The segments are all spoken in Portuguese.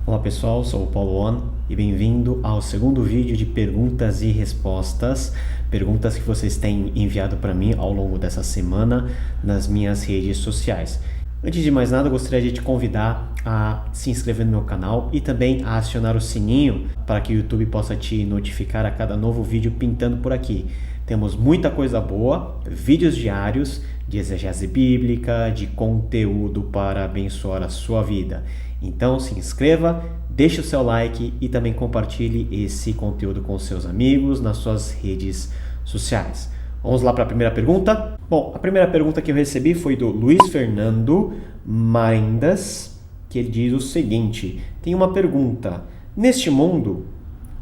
Olá pessoal, sou o Paulo On e bem-vindo ao segundo vídeo de perguntas e respostas, perguntas que vocês têm enviado para mim ao longo dessa semana nas minhas redes sociais. Antes de mais nada, eu gostaria de te convidar a se inscrever no meu canal e também a acionar o sininho para que o YouTube possa te notificar a cada novo vídeo pintando por aqui. Temos muita coisa boa, vídeos diários de exegese bíblica, de conteúdo para abençoar a sua vida. Então se inscreva, deixe o seu like e também compartilhe esse conteúdo com seus amigos nas suas redes sociais. Vamos lá para a primeira pergunta? Bom, a primeira pergunta que eu recebi foi do Luiz Fernando Marendas, que ele diz o seguinte: tem uma pergunta. Neste mundo,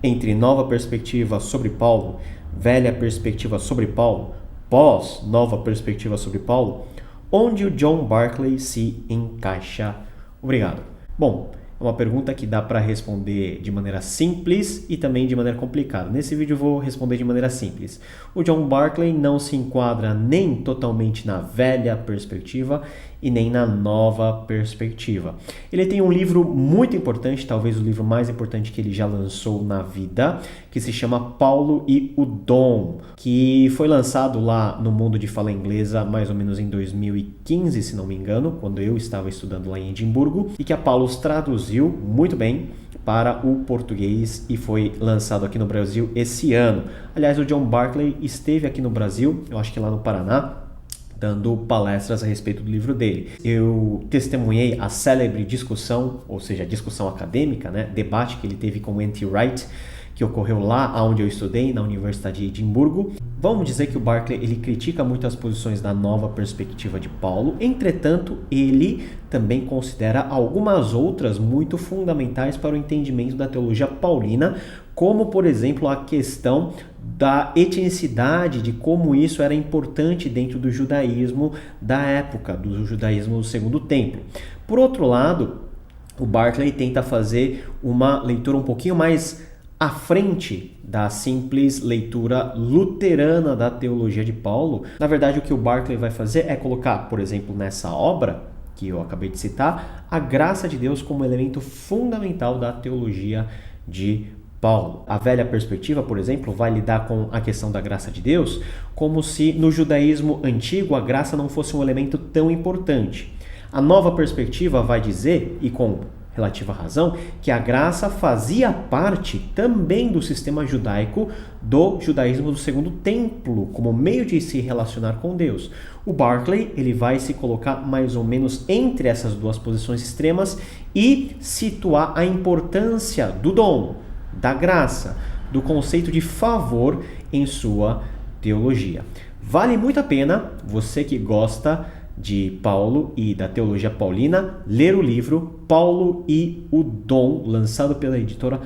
entre nova perspectiva sobre Paulo, velha perspectiva sobre Paulo, pós nova perspectiva sobre Paulo, onde o John Barclay se encaixa? Obrigado. Bom, é uma pergunta que dá para responder de maneira simples e também de maneira complicada. Nesse vídeo eu vou responder de maneira simples. O John Barclay não se enquadra nem totalmente na velha perspectiva e nem na nova perspectiva. Ele tem um livro muito importante, talvez o livro mais importante que ele já lançou na vida, que se chama Paulo e o Dom, que foi lançado lá no mundo de fala inglesa mais ou menos em 2015, se não me engano, quando eu estava estudando lá em Edimburgo, e que a Paulus traduziu muito bem para o português e foi lançado aqui no Brasil esse ano. Aliás, o John Barclay esteve aqui no Brasil, eu acho que lá no Paraná, dando palestras a respeito do livro dele. Eu testemunhei a célebre discussão, ou seja, discussão acadêmica, debate que ele teve com N.T. Wright, que ocorreu lá onde eu estudei, na Universidade de Edimburgo. Vamos dizer que o Barclay ele critica muito as posições da nova perspectiva de Paulo, entretanto, ele também considera algumas outras muito fundamentais para o entendimento da teologia paulina, como, por exemplo, a questão da etnicidade, de como isso era importante dentro do judaísmo da época, do judaísmo do Segundo Templo. Por outro lado, o Barclay tenta fazer uma leitura um pouquinho mais à frente da simples leitura luterana da teologia de Paulo. Na verdade, o que o Barclay vai fazer é colocar, por exemplo, nessa obra que eu acabei de citar, a graça de Deus como elemento fundamental da teologia de Paulo. A velha perspectiva, por exemplo, vai lidar com a questão da graça de Deus como se no judaísmo antigo a graça não fosse um elemento tão importante. A nova perspectiva vai dizer, e com relativa razão, que a graça fazia parte também do sistema judaico, do judaísmo do Segundo Templo, como meio de se relacionar com Deus. O Barclay ele vai se colocar mais ou menos entre essas duas posições extremas e situar a importância do dom, da graça, do conceito de favor em sua teologia. Vale muito a pena, você que gosta de Paulo e da teologia paulina, ler o livro Paulo e o Dom, lançado pela editora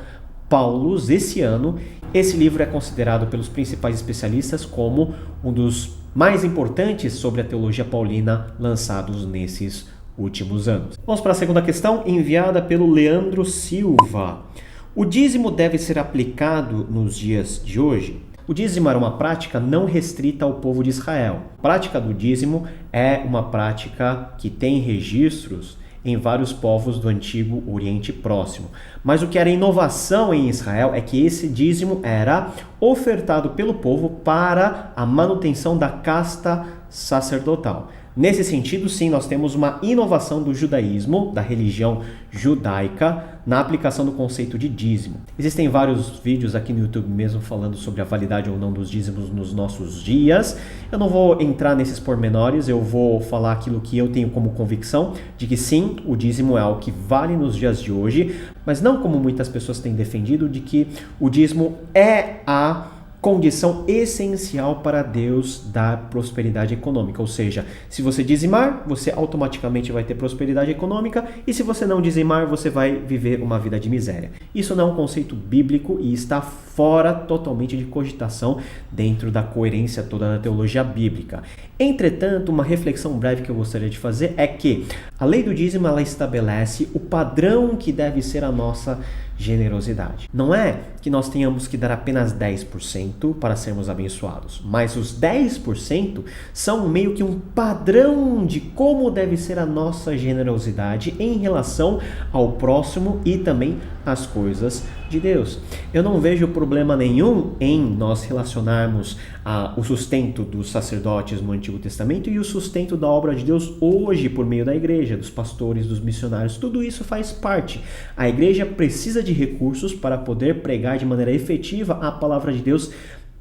Paulus esse ano. Esse livro é considerado pelos principais especialistas como um dos mais importantes sobre a teologia paulina lançados nesses últimos anos. Vamos para a segunda questão, enviada pelo Leandro Silva. O dízimo deve ser aplicado nos dias de hoje? O dízimo era uma prática não restrita ao povo de Israel. A prática do dízimo é uma prática que tem registros em vários povos do Antigo Oriente Próximo. Mas o que era inovação em Israel é que esse dízimo era ofertado pelo povo para a manutenção da casta sacerdotal. Nesse sentido, sim, nós temos uma inovação do judaísmo, da religião judaica, na aplicação do conceito de dízimo. Existem vários vídeos aqui no YouTube mesmo falando sobre a validade ou não dos dízimos nos nossos dias. Eu não vou entrar nesses pormenores, eu vou falar aquilo que eu tenho como convicção, de que sim, o dízimo é algo que vale nos dias de hoje, mas não como muitas pessoas têm defendido, de que o dízimo é a condição essencial para Deus dar prosperidade econômica, ou seja, se você dizimar, você automaticamente vai ter prosperidade econômica, e se você não dizimar, você vai viver uma vida de miséria. Isso não é um conceito bíblico e está fora totalmente de cogitação dentro da coerência toda da teologia bíblica. Entretanto, uma reflexão breve que eu gostaria de fazer é que a lei do dízimo ela estabelece o padrão que deve ser a nossa generosidade. Não é que nós tenhamos que dar apenas 10%, 90% para sermos abençoados, mas os 10% são meio que um padrão de como deve ser a nossa generosidade em relação ao próximo e também às coisas de Deus. Eu não vejo problema nenhum em nós relacionarmos o sustento dos sacerdotes no Antigo Testamento e o sustento da obra de Deus hoje por meio da igreja, dos pastores, dos missionários. Tudo isso faz parte. A igreja precisa de recursos para poder pregar de maneira efetiva a palavra de Deus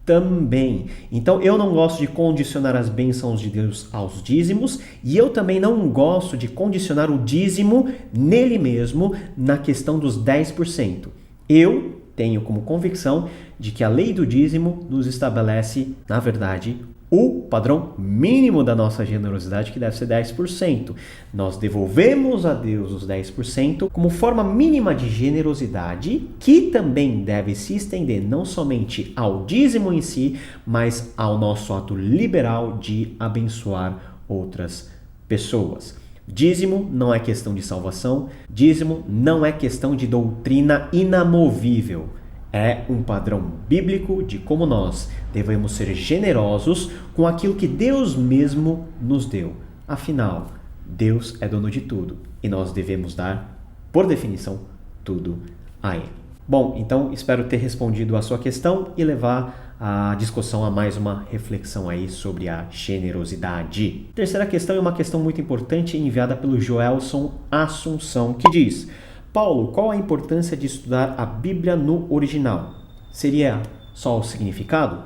também. Então eu não gosto de condicionar as bênçãos de Deus aos dízimos e eu também não gosto de condicionar o dízimo nele mesmo na questão dos 10%. Eu tenho como convicção de que a lei do dízimo nos estabelece, na verdade, o padrão mínimo da nossa generosidade, que deve ser 10%. Nós devolvemos a Deus os 10% como forma mínima de generosidade, que também deve se estender não somente ao dízimo em si, mas ao nosso ato liberal de abençoar outras pessoas. Dízimo não é questão de salvação, dízimo não é questão de doutrina inamovível. É um padrão bíblico de como nós devemos ser generosos com aquilo que Deus mesmo nos deu. Afinal, Deus é dono de tudo e nós devemos dar, por definição, tudo a Ele. Bom, então espero ter respondido a sua questão e levar a discussão a mais uma reflexão aí sobre a generosidade. Terceira questão é uma questão muito importante enviada pelo Joelson Assunção, que diz: Paulo, qual a importância de estudar a Bíblia no original? Seria só o significado?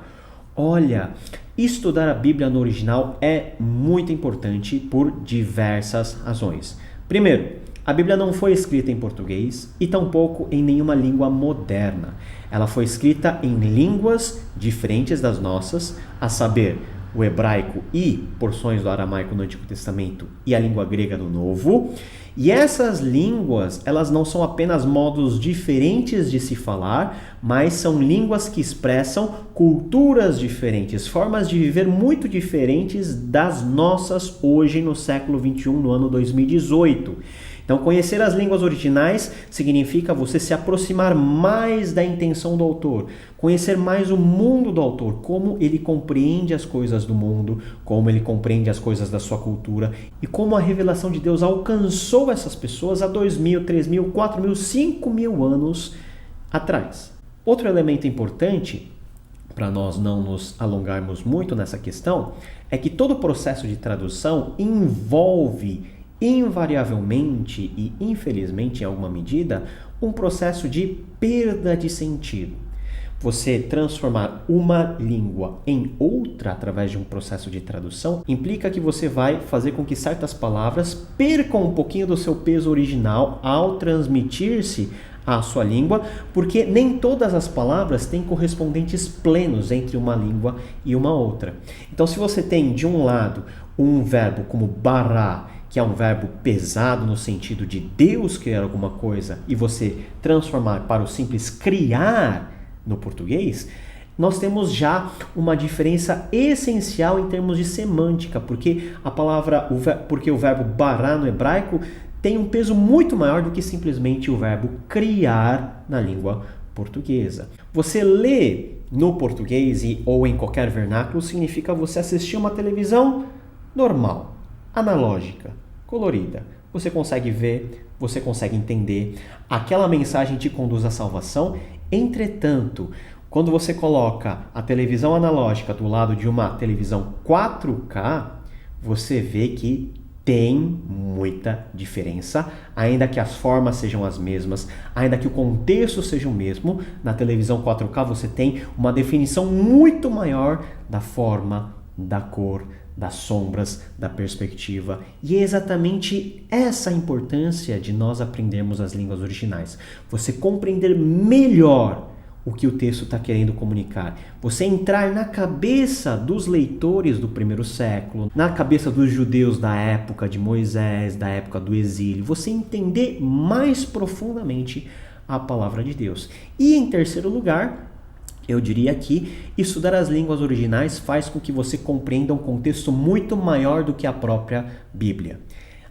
Olha, estudar a Bíblia no original é muito importante por diversas razões. Primeiro, a Bíblia não foi escrita em português e tampouco em nenhuma língua moderna. Ela foi escrita em línguas diferentes das nossas, a saber, o hebraico e porções do aramaico no Antigo Testamento e a língua grega no Novo. E essas línguas, elas não são apenas modos diferentes de se falar, mas são línguas que expressam culturas diferentes, formas de viver muito diferentes das nossas hoje no século XXI, no ano 2018. Então, conhecer as línguas originais significa você se aproximar mais da intenção do autor, conhecer mais o mundo do autor, como ele compreende as coisas do mundo, como ele compreende as coisas da sua cultura e como a revelação de Deus alcançou essas pessoas há 2.000, 3.000, 4.000, 5.000 anos atrás. Outro elemento importante, para nós não nos alongarmos muito nessa questão, é que todo o processo de tradução envolve invariavelmente e infelizmente em alguma medida um processo de perda de sentido. Você transformar uma língua em outra através de um processo de tradução implica que você vai fazer com que certas palavras percam um pouquinho do seu peso original ao transmitir-se à sua língua, porque nem todas as palavras têm correspondentes plenos entre uma língua e uma outra. Então, se você tem de um lado um verbo como bará, que é um verbo pesado no sentido de Deus criar alguma coisa, e você transformar para o simples criar no português, nós temos já uma diferença essencial em termos de semântica, porque o verbo bará no hebraico tem um peso muito maior do que simplesmente o verbo criar na língua portuguesa. Você lê no português ou em qualquer vernáculo significa você assistir uma televisão normal, analógica, colorida. Você consegue ver, você consegue entender, aquela mensagem te conduz à salvação. Entretanto, quando você coloca a televisão analógica do lado de uma televisão 4K, você vê que tem muita diferença, ainda que as formas sejam as mesmas, ainda que o contexto seja o mesmo. Na televisão 4K você tem uma definição muito maior da forma, da cor, das sombras, da perspectiva. E é exatamente essa a importância de nós aprendermos as línguas originais. Você compreender melhor o que o texto está querendo comunicar. Você entrar na cabeça dos leitores do primeiro século, na cabeça dos judeus da época de Moisés, da época do exílio. Você entender mais profundamente a palavra de Deus. E em terceiro lugar, eu diria que estudar as línguas originais faz com que você compreenda um contexto muito maior do que a própria Bíblia.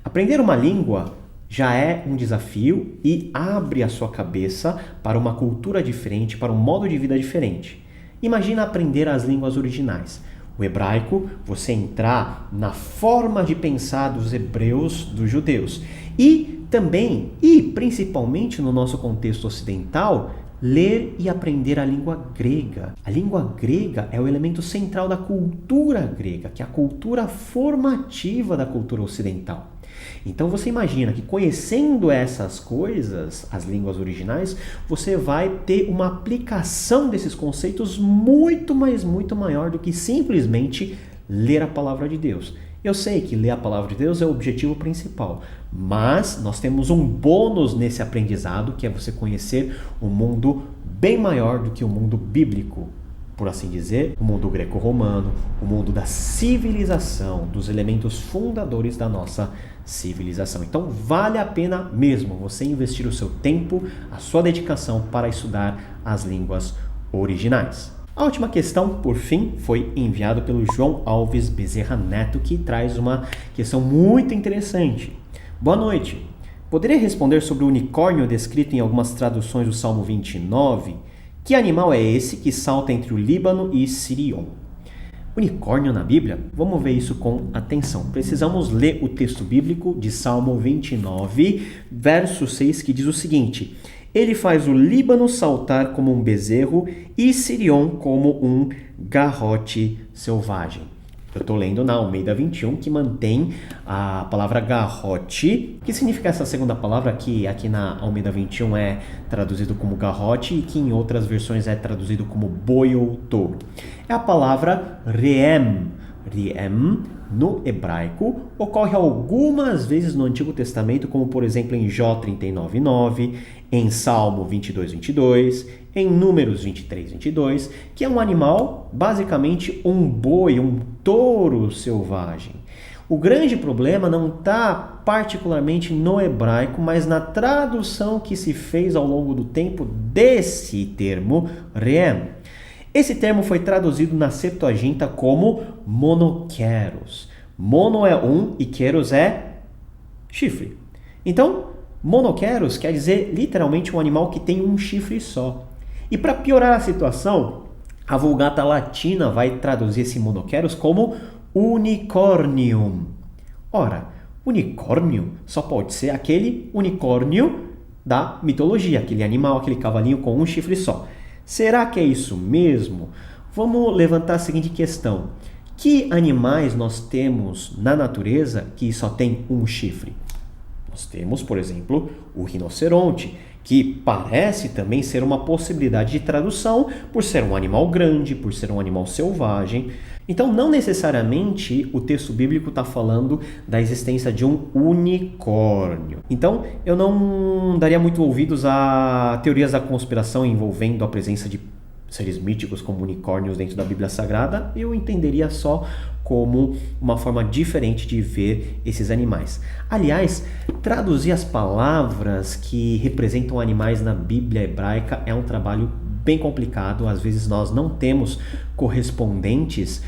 Aprender uma língua já é um desafio e abre a sua cabeça para uma cultura diferente, para um modo de vida diferente. Imagina aprender as línguas originais. O hebraico, você entrar na forma de pensar dos hebreus, dos judeus. E também, e principalmente no nosso contexto ocidental, ler e aprender a língua grega. A língua grega é o elemento central da cultura grega, que é a cultura formativa da cultura ocidental. Então você imagina que conhecendo essas coisas, as línguas originais, você vai ter uma aplicação desses conceitos muito maior do que simplesmente ler a palavra de Deus. Eu sei que ler a palavra de Deus é o objetivo principal, mas nós temos um bônus nesse aprendizado, que é você conhecer um mundo bem maior do que o mundo bíblico, por assim dizer, o mundo greco-romano, o mundo da civilização, dos elementos fundadores da nossa civilização. Então vale a pena mesmo você investir o seu tempo, a sua dedicação para estudar as línguas originais. A última questão, por fim, foi enviada pelo João Alves Bezerra Neto, que traz uma questão muito interessante. Boa noite. Poderia responder sobre o unicórnio descrito em algumas traduções do Salmo 29? Que animal é esse que salta entre o Líbano e Sirion? Unicórnio na Bíblia? Vamos ver isso com atenção. Precisamos ler o texto bíblico de Salmo 29, verso 6, que diz o seguinte: ele faz o Líbano saltar como um bezerro e Sirion como um garrote selvagem. Eu estou lendo na Almeida 21, que mantém a palavra garrote, que significa essa segunda palavra, que aqui na Almeida 21 é traduzido como garrote e que em outras versões é traduzido como boi ou touro. É a palavra reem. Reem, no hebraico, ocorre algumas vezes no Antigo Testamento, como por exemplo em Jó 39:9, em Salmo 22:22, em Números 23:22, que é um animal, basicamente um boi, um touro selvagem. O grande problema não está particularmente no hebraico, mas na tradução que se fez ao longo do tempo desse termo, reem. Esse termo foi traduzido na Septuaginta como monoqueros. Mono é um e queros é chifre. Então, monoqueros quer dizer literalmente um animal que tem um chifre só. E para piorar a situação, a Vulgata Latina vai traduzir esse monoqueros como unicornium. Ora, unicórnio só pode ser aquele unicórnio da mitologia, aquele animal, aquele cavalinho com um chifre só. Será que é isso mesmo? Vamos levantar a seguinte questão: que animais nós temos na natureza que só tem um chifre? Nós temos, por exemplo, o rinoceronte, que parece também ser uma possibilidade de tradução por ser um animal grande, por ser um animal selvagem. Então, não necessariamente o texto bíblico está falando da existência de um unicórnio. Então, eu não daria muito ouvidos a teorias da conspiração envolvendo a presença de seres míticos como unicórnios dentro da Bíblia Sagrada. Eu entenderia só como uma forma diferente de ver esses animais. Aliás, traduzir as palavras que representam animais na Bíblia hebraica é um trabalho bem complicado. Às vezes nós não temos correspondentes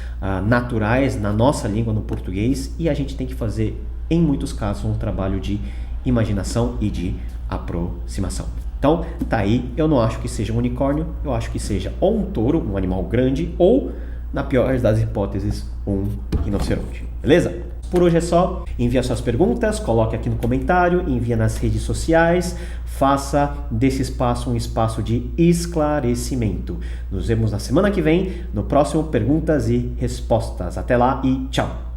naturais na nossa língua, no português, e a gente tem que fazer, em muitos casos, um trabalho de imaginação e de aproximação. Então, tá aí, eu não acho que seja um unicórnio, eu acho que seja ou um touro, um animal grande, ou, na pior das hipóteses, um rinoceronte. Beleza? Por hoje é só. Envie suas perguntas, coloque aqui no comentário, envia nas redes sociais, faça desse espaço um espaço de esclarecimento. Nos vemos na semana que vem, no próximo Perguntas e Respostas. Até lá e tchau!